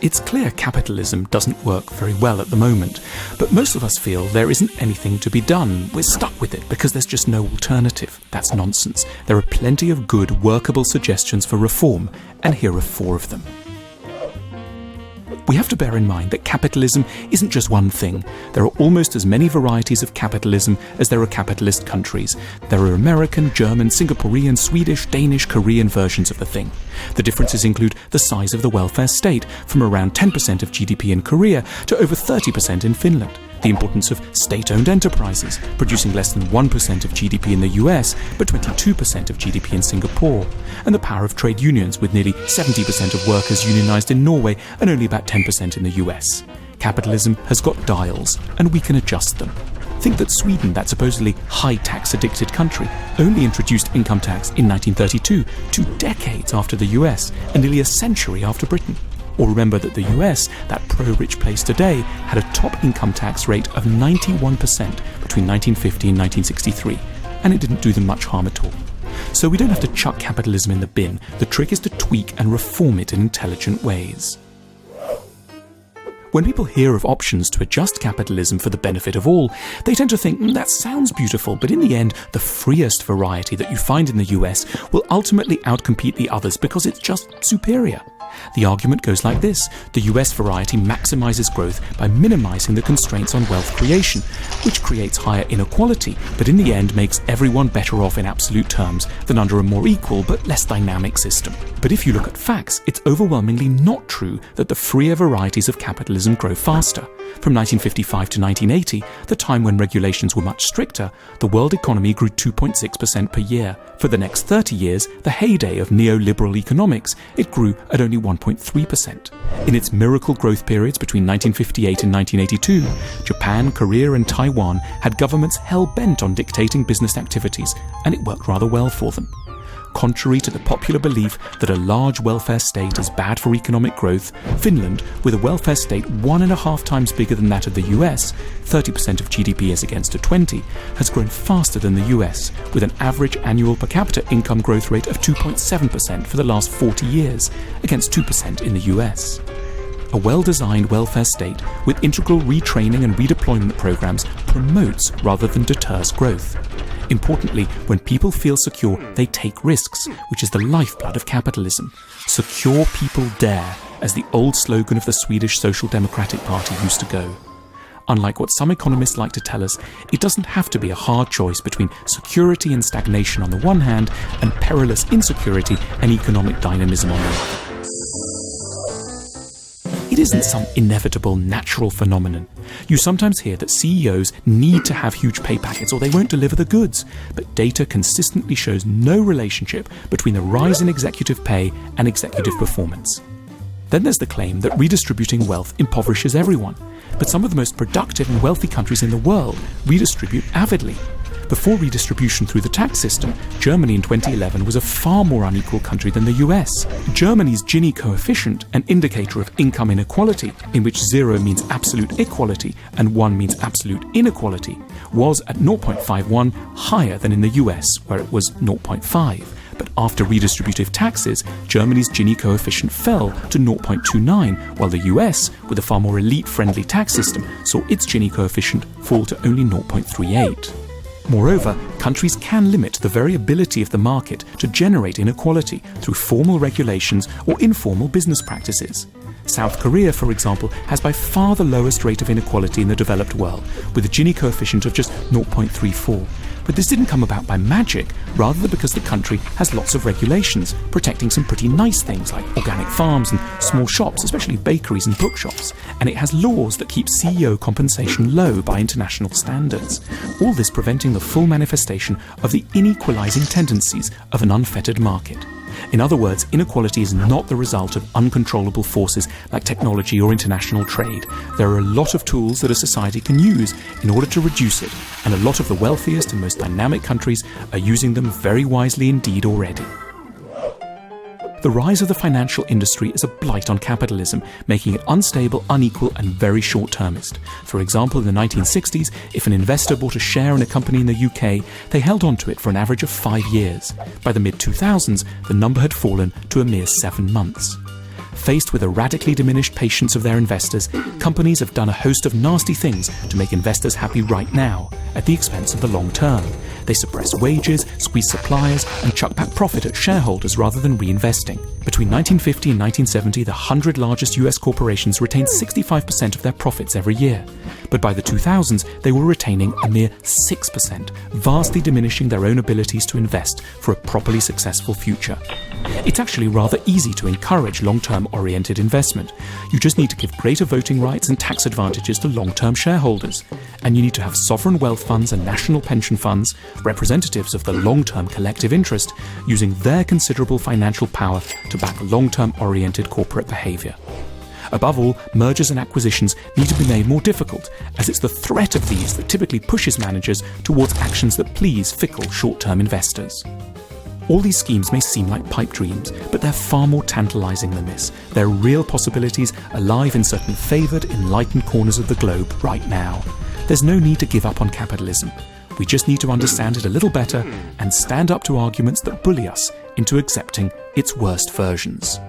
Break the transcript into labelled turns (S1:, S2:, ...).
S1: It's clear capitalism doesn't work very well at the moment, but most of us feel there isn't anything to be done. We're stuck with it because there's just no alternative. That's nonsense. There are plenty of good, workable suggestions for reform, and here are 4 of them. We have to bear in mind that capitalism isn't just one thing. There are almost as many varieties of capitalism as there are capitalist countries. There are American, German, Singaporean, Swedish, Danish, Korean versions of the thing. The differences include the size of the welfare state, from around 10% of GDP in Korea to over 30% in Finland. The importance of state-owned enterprises, producing less than 1% of GDP in the US, but 22% of GDP in Singapore. And the power of trade unions, with nearly 70% of workers unionized in Norway and only about 10% in the US. Capitalism has got dials, and we can adjust them. Think that Sweden, that supposedly high-tax addicted country, only introduced income tax in 1932, 2 decades after the US, and nearly a century after Britain. Or remember that the US, that pro-rich place today, had a top income tax rate of 91% between 1950 and 1963, and it didn't do them much harm at all. So we don't have to chuck capitalism in the bin. The trick is to tweak and reform it in intelligent ways. When people hear of options to adjust capitalism for the benefit of all, they tend to think, that sounds beautiful, but in the end, the freest variety that you find in the US will ultimately outcompete the others because it's just superior. The argument goes like this: the US variety maximizes growth by minimizing the constraints on wealth creation, which creates higher inequality, but in the end makes everyone better off in absolute terms than under a more equal but less dynamic system. But if you look at facts, it's overwhelmingly not true that the freer varieties of capitalism grow faster. From 1955 to 1980, the time when regulations were much stricter, the world economy grew 2.6% per year. For the next 30 years, the heyday of neoliberal economics, it grew at only 1.3%. In its miracle growth periods between 1958 and 1982, Japan, Korea and Taiwan had governments hell-bent on dictating business activities, and it worked rather well for them. Contrary to the popular belief that a large welfare state is bad for economic growth, Finland, with a welfare state 1.5 times bigger than that of the US, 30% of GDP as against a 20, has grown faster than the US, with an average annual per capita income growth rate of 2.7% for the last 40 years, against 2% in the US. A well-designed welfare state with integral retraining and redeployment programs promotes rather than deters growth. Importantly, when people feel secure, they take risks, which is the lifeblood of capitalism. Secure people dare, as the old slogan of the Swedish Social Democratic Party used to go. Unlike what some economists like to tell us, it doesn't have to be a hard choice between security and stagnation on the one hand, and perilous insecurity and economic dynamism on the other. It isn't some inevitable natural phenomenon. You sometimes hear that CEOs need to have huge pay packets or they won't deliver the goods, but data consistently shows no relationship between the rise in executive pay and executive performance. Then there's the claim that redistributing wealth impoverishes everyone, but some of the most productive and wealthy countries in the world redistribute avidly. Before redistribution through the tax system, Germany in 2011 was a far more unequal country than the US. Germany's Gini coefficient, an indicator of income inequality, in which 0 means absolute equality and 1 means absolute inequality, was at 0.51 higher than in the US, where it was 0.5. But after redistributive taxes, Germany's Gini coefficient fell to 0.29, while the US, with a far more elite-friendly tax system, saw its Gini coefficient fall to only 0.38. Moreover, countries can limit the variability of the market to generate inequality through formal regulations or informal business practices. South Korea, for example, has by far the lowest rate of inequality in the developed world, with a Gini coefficient of just 0.34. But this didn't come about by magic, rather because the country has lots of regulations, protecting some pretty nice things like organic farms and small shops, especially bakeries and bookshops. And it has laws that keep CEO compensation low by international standards. All this preventing the full manifestation of the inequalizing tendencies of an unfettered market. In other words, inequality is not the result of uncontrollable forces like technology or international trade. There are a lot of tools that a society can use in order to reduce it, and a lot of the wealthiest and most dynamic countries are using them very wisely indeed already. The rise of the financial industry is a blight on capitalism, making it unstable, unequal, and very short-termist. For example, in the 1960s, if an investor bought a share in a company in the UK, they held on to it for an average of 5 years. By the mid-2000s, the number had fallen to a mere 7 months. Faced with a radically diminished patience of their investors, companies have done a host of nasty things to make investors happy right now, at the expense of the long term. They suppress wages, squeeze suppliers, and chuck back profit at shareholders rather than reinvesting. Between 1950 and 1970, the 100 largest US corporations retained 65% of their profits every year. But by the 2000s, they were retaining a mere 6%, vastly diminishing their own abilities to invest for a properly successful future. It's actually rather easy to encourage long-term oriented investment. You just need to give greater voting rights and tax advantages to long-term shareholders. And you need to have sovereign wealth funds and national pension funds, representatives of the long-term collective interest, using their considerable financial power to back long-term oriented corporate behavior. Above all, mergers and acquisitions need to be made more difficult, as it's the threat of these that typically pushes managers towards actions that please fickle short-term investors. All these schemes may seem like pipe dreams, but they're far more tantalizing than this. They're real possibilities alive in certain favored, enlightened corners of the globe right now. There's no need to give up on capitalism. We just need to understand it a little better and stand up to arguments that bully us into accepting its worst versions.